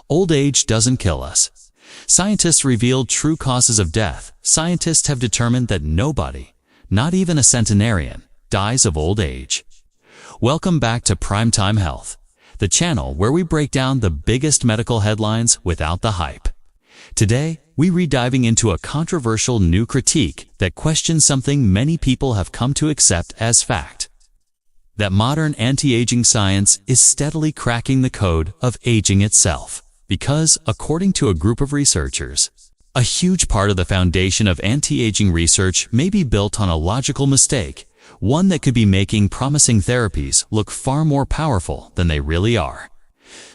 Old age doesn't kill us. Scientists revealed true causes of death. Scientists have determined that nobody, not even a centenarian, dies of old age. Welcome back to Primetime Health, the channel where we break down the biggest medical headlines without the hype. Today, we're diving into a controversial new critique that questions something many people have come to accept as fact: that modern anti-aging science is steadily cracking the code of aging itself. Because, according to a group of researchers, a huge part of the foundation of anti-aging research may be built on a logical mistake, one that could be making promising therapies look far more powerful than they really are.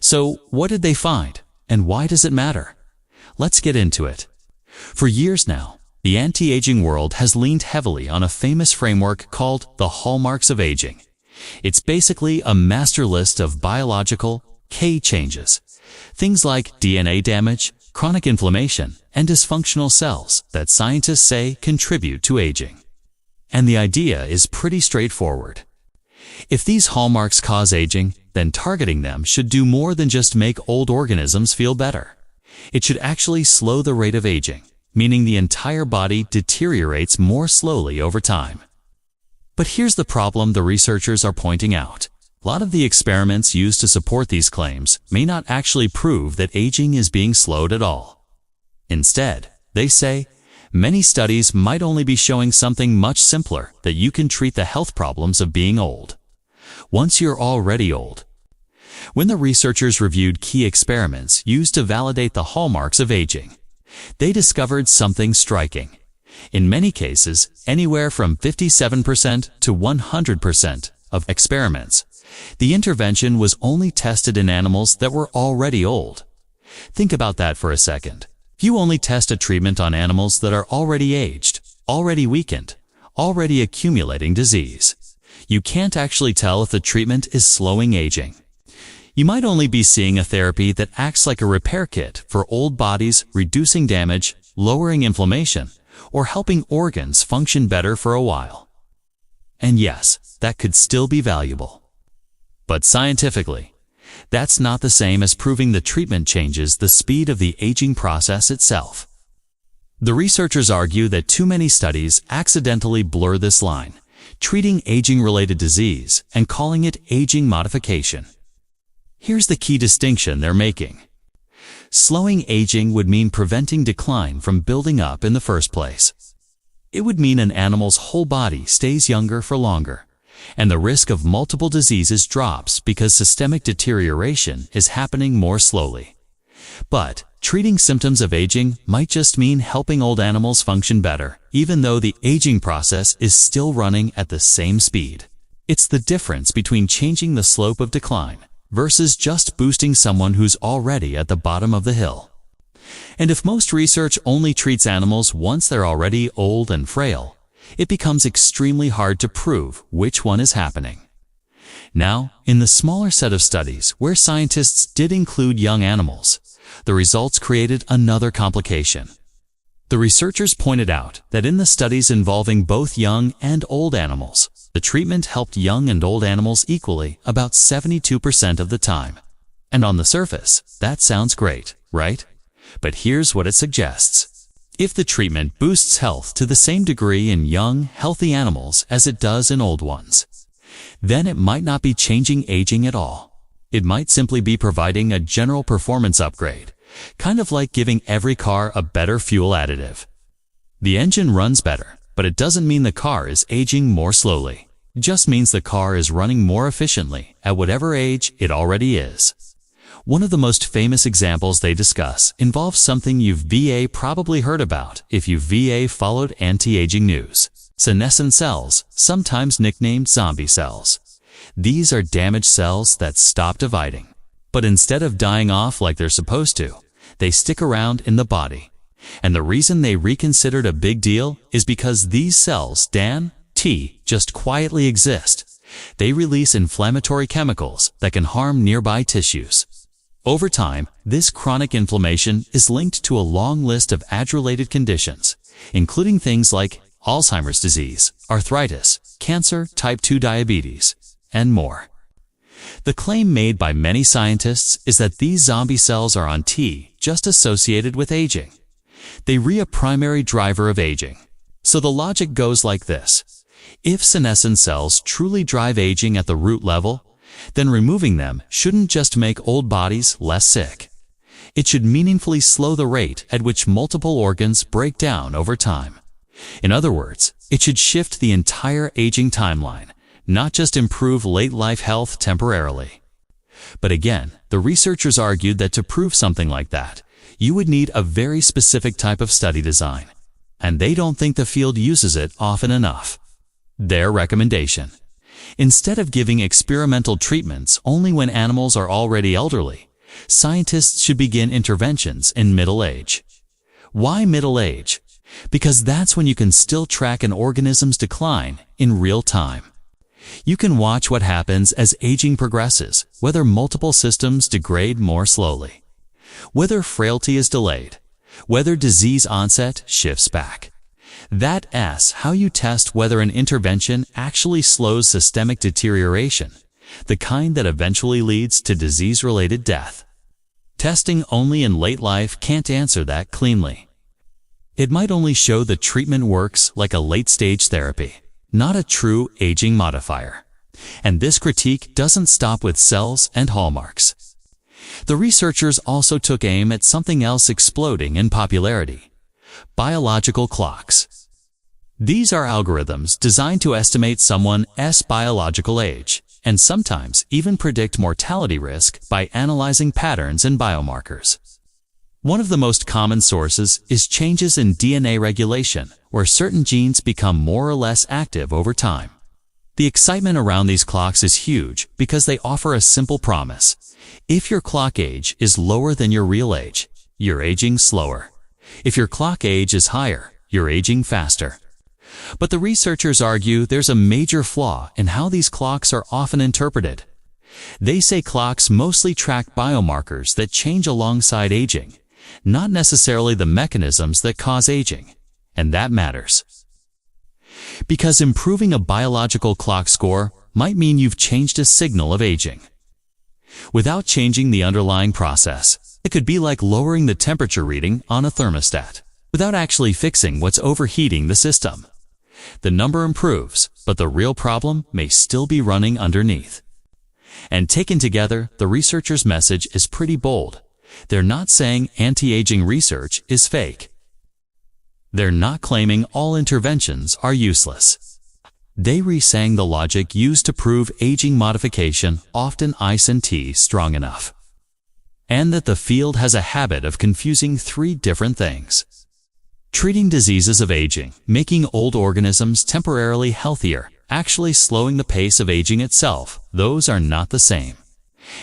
So, what did they find, and why does it matter? Let's get into it. For years now, the anti-aging world has leaned heavily on a famous framework called the Hallmarks of Aging. It's basically a master list of biological key changes, things like DNA damage, chronic inflammation, and dysfunctional cells that scientists say contribute to aging. And the idea is pretty straightforward. If these hallmarks cause aging, then targeting them should do more than just make old organisms feel better. It should actually slow the rate of aging, meaning the entire body deteriorates more slowly over time. But here's the problem the researchers are pointing out. A lot of the experiments used to support these claims may not actually prove that aging is being slowed at all. Instead, they say, many studies might only be showing something much simpler: that you can treat the health problems of being old once you're already old. When the researchers reviewed key experiments used to validate the hallmarks of aging, they discovered something striking. In many cases, anywhere from 57% to 100% of experiments, the intervention was only tested in animals that were already old. Think about that for a second. If you only test a treatment on animals that are already aged, already weakened, already accumulating disease, you can't actually tell if the treatment is slowing aging. You might only be seeing a therapy that acts like a repair kit for old bodies, reducing damage, lowering inflammation, or helping organs function better for a while. And yes, that could still be valuable. But scientifically, that's not the same as proving the treatment changes the speed of the aging process itself. The researchers argue that too many studies accidentally blur this line, treating aging-related disease and calling it aging modification. Here's the key distinction they're making. Slowing aging would mean preventing decline from building up in the first place. It would mean an animal's whole body stays younger for longer, and the risk of multiple diseases drops because systemic deterioration is happening more slowly. But treating symptoms of aging might just mean helping old animals function better, even though the aging process is still running at the same speed. It's the difference between changing the slope of decline versus just boosting someone who's already at the bottom of the hill. And if most research only treats animals once they're already old and frail, it becomes extremely hard to prove which one is happening. Now, in the smaller set of studies where scientists did include young animals, the results created another complication. The researchers pointed out that in the studies involving both young and old animals, the treatment helped young and old animals equally about 72% of the time. And on the surface, that sounds great, right? But here's what it suggests. If the treatment boosts health to the same degree in young, healthy animals as it does in old ones, then it might not be changing aging at all. It might simply be providing a general performance upgrade, kind of like giving every car a better fuel additive. The engine runs better, but it doesn't mean the car is aging more slowly. It just means the car is running more efficiently at whatever age it already is. One of the most famous examples they discuss involves something you've probably heard about if you've followed anti-aging news: senescent cells, sometimes nicknamed zombie cells. These are damaged cells that stop dividing. But instead of dying off like they're supposed to, they stick around in the body. And the reason they reconsidered a big deal is because these cells, just quietly exist. They release inflammatory chemicals that can harm nearby tissues. Over time, this chronic inflammation is linked to a long list of age-related conditions, including things like Alzheimer's disease, arthritis, cancer, type 2 diabetes, and more. The claim made by many scientists is that these zombie cells are on T, just associated with aging. They re a primary driver of aging. So the logic goes like this. If senescent cells truly drive aging at the root level, then removing them shouldn't just make old bodies less sick. It should meaningfully slow the rate at which multiple organs break down over time. In other words, it should shift the entire aging timeline, not just improve late-life health temporarily. But again, the researchers argued that to prove something like that, you would need a very specific type of study design, and they don't think the field uses it often enough. Their recommendation: instead of giving experimental treatments only when animals are already elderly, scientists should begin interventions in middle age. Why middle age? Because that's when you can still track an organism's decline in real time. You can watch what happens as aging progresses, whether multiple systems degrade more slowly, whether frailty is delayed, whether disease onset shifts back. That's how you test whether an intervention actually slows systemic deterioration, the kind that eventually leads to disease-related death. Testing only in late life can't answer that cleanly. It might only show the treatment works like a late-stage therapy, not a true aging modifier. And this critique doesn't stop with cells and hallmarks. The researchers also took aim at something else exploding in popularity: biological clocks. These are algorithms designed to estimate someone's biological age, and sometimes even predict mortality risk by analyzing patterns in biomarkers. One of the most common sources is changes in DNA regulation, where certain genes become more or less active over time. The excitement around these clocks is huge because they offer a simple promise. If your clock age is lower than your real age, you're aging slower. If your clock age is higher, you're aging faster. But the researchers argue there's a major flaw in how these clocks are often interpreted. They say clocks mostly track biomarkers that change alongside aging, not necessarily the mechanisms that cause aging, and that matters. Because improving a biological clock score might mean you've changed a signal of aging, without changing the underlying process. It could be like lowering the temperature reading on a thermostat, without actually fixing what's overheating the system. The number improves, but the real problem may still be running underneath. And taken together, the researchers' message is pretty bold. They're not saying anti-aging research is fake. They're not claiming all interventions are useless. They re-sang the logic used to prove aging modification often isn't strong enough, and that the field has a habit of confusing three different things: treating diseases of aging, making old organisms temporarily healthier, actually slowing the pace of aging itself. Those are not the same.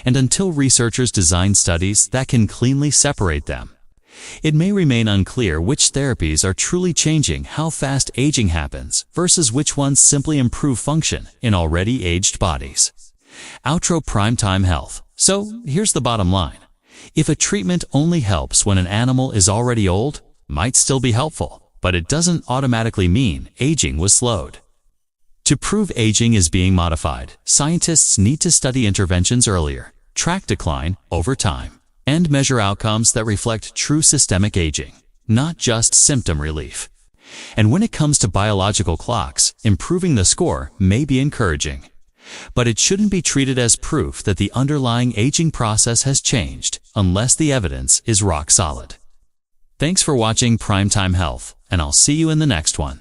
And until researchers design studies that can cleanly separate them, it may remain unclear which therapies are truly changing how fast aging happens versus which ones simply improve function in already aged bodies. Outro Primetime Health. So here's the bottom line. If a treatment only helps when an animal is already old, might still be helpful, but it doesn't automatically mean aging was slowed. To prove aging is being modified, scientists need to study interventions earlier, track decline over time, and measure outcomes that reflect true systemic aging, not just symptom relief. And when it comes to biological clocks, improving the score may be encouraging, but it shouldn't be treated as proof that the underlying aging process has changed unless the evidence is rock solid. Thanks for watching Primetime Health, and I'll see you in the next one.